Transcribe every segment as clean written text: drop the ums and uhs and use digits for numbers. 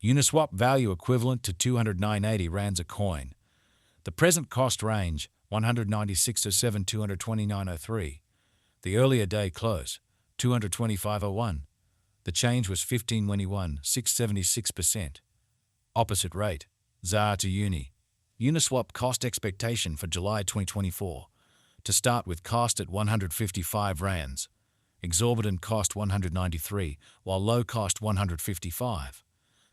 Uniswap value equivalent to 209.80 rands a coin. The present cost range 196.07 229.03. The earlier day close 225.01. The change was 15.21 676%. Opposite rate ZAR to Uni. Uniswap cost expectation for July 2024. To start with, cost at 155 rands. Exorbitant cost 193, while low cost 155.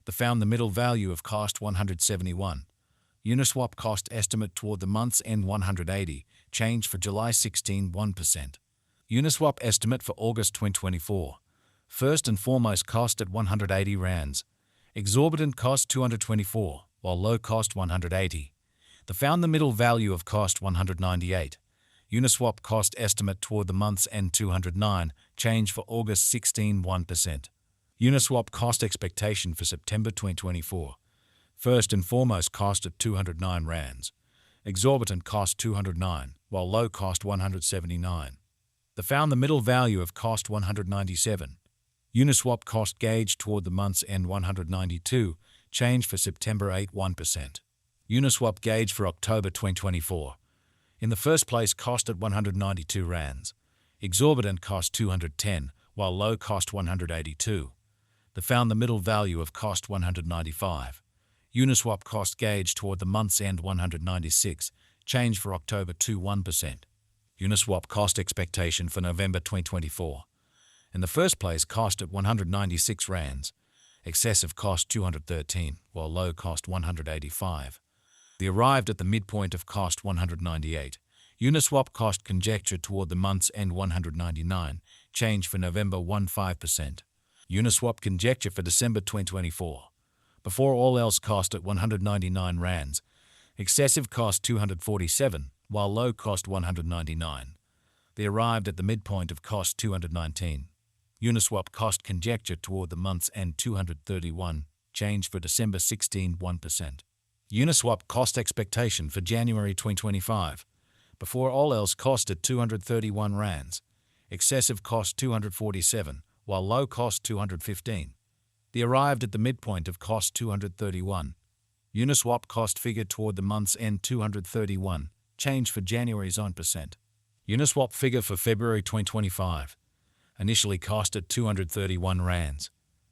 The found the middle value of cost 171. Uniswap cost estimate toward the month's end 180, change for July 16 1%. Uniswap estimate for August 2024. First and foremost, cost at 180 rands. Exorbitant cost 224, while low cost 180. The found the middle value of cost 198. Uniswap cost estimate toward the month's end 209, change for August 16 1%. Uniswap cost expectation for September 2024. First and foremost, cost at 209 rands. Exorbitant cost 209, while low cost 179. The found the middle value of cost 197. Uniswap cost gauge toward the month's end 192, change for September 8 1%. Uniswap gauge for October 2024. In the first place, cost at 192 rands. Exorbitant cost 210, while low cost 182. The found the middle value of cost 195. Uniswap cost gauge toward the month's end 196, change for October 2 1%. Uniswap cost expectation for November 2024. In the first place, cost at 196 rands. Excessive cost 213, while low cost 185. The arrived at the midpoint of cost 198. Uniswap cost conjecture toward the month's end 199, change for November 15%. Uniswap conjecture for December 2024. Before all else, cost at 199 rands. Excessive cost 247, while low cost 199. They arrived at the midpoint of cost 219. Uniswap cost conjecture toward the month's end 231, change for December 16 1%. Uniswap cost expectation for January 2025. Before all else, cost at 231 rands. Excessive cost 247, while low cost 215. They arrived at the midpoint of cost 231. Uniswap cost figure toward the month's end 231, change for January's 1%. Uniswap figure for February 2025. Initially cost at 231 rands.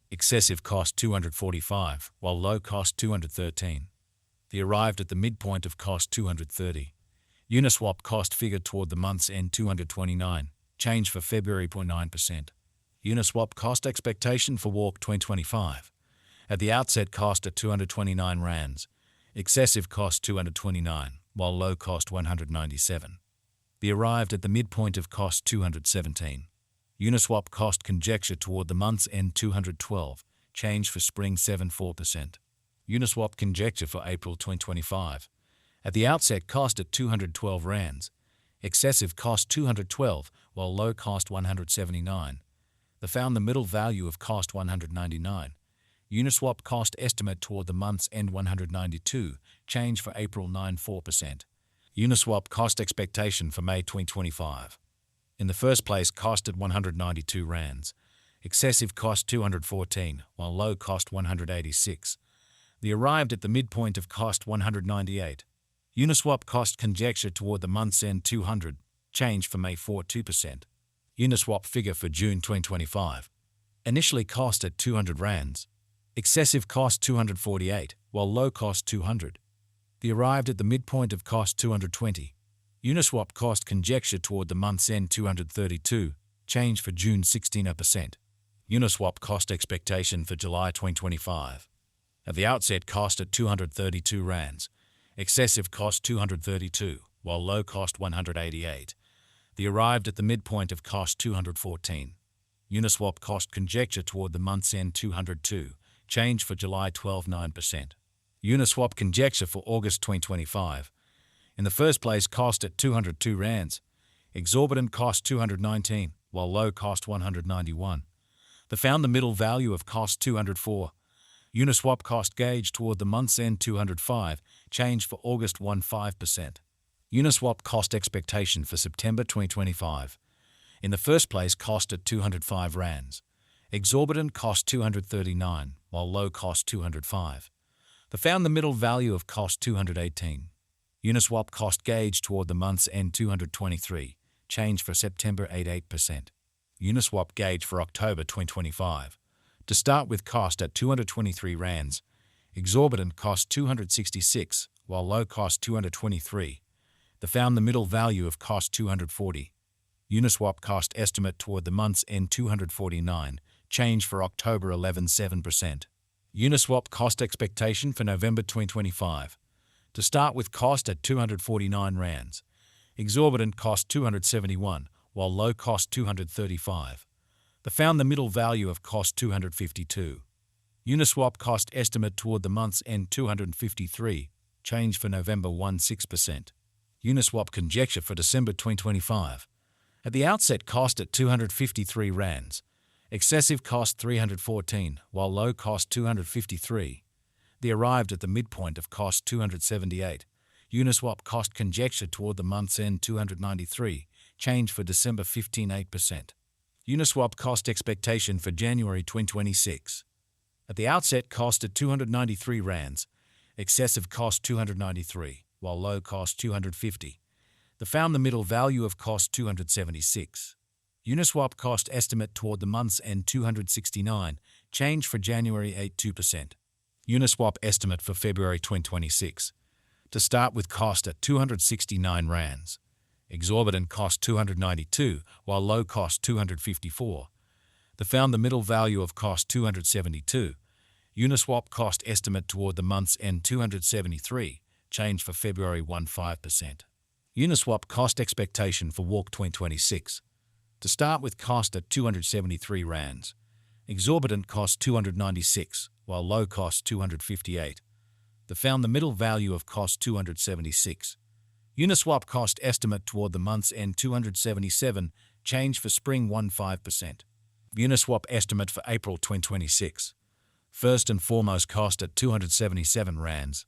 Excessive cost 245, while low cost 213. They arrived at the midpoint of cost 230. Uniswap cost figure toward the month's end 229, change for February 0.9%. Uniswap cost expectation for Walk 2025. At the outset, cost at 229 rands. Excessive cost 229, while low cost 197. They arrived at the midpoint of cost 217. Uniswap cost conjecture toward the month's end 212, change for spring 7.4%. Uniswap conjecture for April 2025. At the outset, cost at 212 rands. Excessive cost 212, while low cost 179. They found the middle value of cost 199. Uniswap cost estimate toward the month's end 192, change for April 9.4%. Uniswap cost expectation for May 2025. In the first place, cost at 192 rands. Excessive cost 214, while low cost 186. They arrived at the midpoint of cost 198. Uniswap cost conjecture toward the month's end 200, change for May 4 2%. Uniswap figure for June 2025. Initially cost at 200 rands. Excessive cost 248, while low cost 200. They arrived at the midpoint of cost 220. Uniswap cost conjecture toward the month's end 232, change for June 16%. Uniswap cost expectation for July 2025. At the outset, cost at 232 rands. Excessive cost 232, while low cost 188. They arrived at the midpoint of cost 214. Uniswap cost conjecture toward the month's end 202, change for July 12.9%. Uniswap conjecture for August 2025. In the first place, cost at 202 rands. Exorbitant cost 219, while low cost 191. They found the middle value of cost 204. Uniswap cost gauge toward the month's end 205, change for August 15%. Uniswap cost expectation for September 2025. In the first place, cost at 205 rands. Exorbitant cost 239, while while low cost 205. They found the middle value of cost 218. Uniswap cost gauge toward the month's end 223, change for September 88%. Uniswap gauge for October 2025. To start with cost at 223 rands, exorbitant cost 266, while low cost 223. They found the middle value of cost 240. Uniswap cost estimate toward the month's end 249, change for October 11.7%. Uniswap cost expectation for November 2025. To start with cost at 249 rands, exorbitant cost 271, while low cost 235. They found the middle value of cost 252. Uniswap cost estimate toward the month's end 253, change for November 16%. Uniswap conjecture for December 2025. At the outset cost at 253 rands, excessive cost 314, while low cost 253. They arrived at the midpoint of cost 278. Uniswap cost conjecture toward the month's end 293, change for December 15.8%. Uniswap cost expectation for January 2026. At the outset cost at 293 rands, excessive cost 293, while low cost 250. They found the middle value of cost 276. Uniswap cost estimate toward the month's end 269, change for January 82%. Uniswap estimate for February 2026. To start with cost at 269 rands, exorbitant cost 292, while low cost 254. They found the middle value of cost 272. Uniswap cost estimate toward the month's end 273, change for February 15%. Uniswap cost expectation for Walk 2026. To start with cost at 273 rands, exorbitant cost 296, while low cost 258. They found the middle value of cost 276. Uniswap cost estimate toward the month's end 277, change for spring 15%. Uniswap estimate for April 2026. First and foremost cost at 277 rands,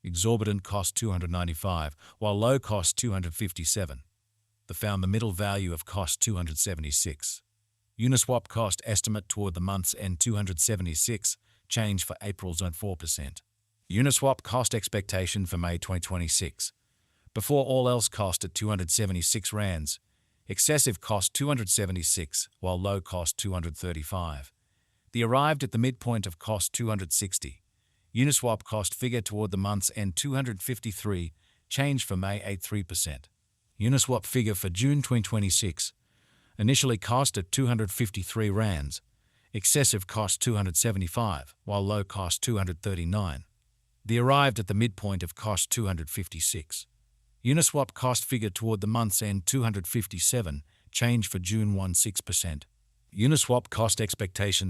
exorbitant cost 295, while low cost 257. They found the middle value of cost 276. Uniswap cost estimate toward the month's end 276, change for April's 4%. Uniswap cost expectation for May 2026. Before all else cost at 276 rands, excessive cost 276, while low cost 235. They arrived at the midpoint of cost 260. Uniswap cost figure toward the month's end 253, change for May 83%. Uniswap figure for June 2026. Initially cost at 253 rands, excessive cost 275, while low cost 239. They arrived at the midpoint of cost 256. Uniswap cost figure toward the month's end 257, change for June 16%. Uniswap cost expectation for